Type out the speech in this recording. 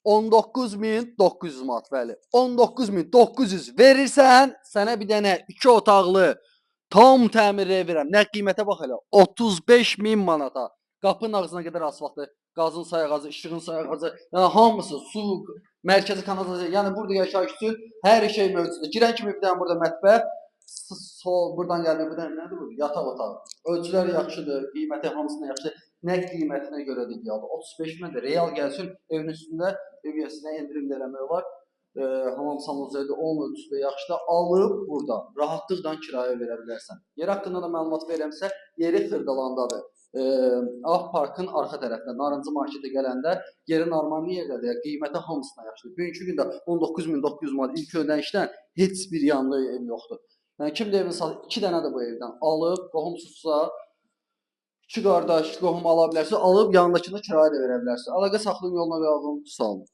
19.900 manat, bəli. 19.900 verirsən, sənə bir dənə 2 otaqlı tam təmir verirəm. Nə qiymətə bax elə. 35.000 manata. Qapının ağzına qədər asfaltı, qazın sayğacı, işığın sayğacı, yəni hamısı, su, mərkəzi kanalizasiya, yəni burada yaşayış üçün hər şey mövcuddur. Girən kimi bir dənə burada mətbəx, sol buradan gəldi, buradan nədir bu? Yataq otağı. Ölçüləri yaxşıdır, qiyməti hamısından yaxşıdır. Nə qiymətinə görə də gəldi. 35 min də real gəlsin, evin üstündə ev yəsinə endirim eləmək olar. Hamam sanuzayda 10 ölçüdə yaxşıdır. Alıb burada rahatlıqla kirayə verə bilərsən. Yer haqqında da məlumat verirəmsə, yeri Xırdalandadır. Ağ Parkın arxa tərəfində, Narıncı marketə gələndə yeri normal yerdədir. Qiyməti hamısına yaxşıdır. Bugünkü gündə 19.900 manat ilk ödənişdən heç bir yanında ev yoxdur. Yəni kim də evini satır, 2 dənə də bu evdən alıb, qohumsuzsa, 2 qardaş qohum ala bilərsə, alıb yanındakını kirayə də verə bilərsə. Əlaqə saxlayın, yoluna qalın. Sağ olun.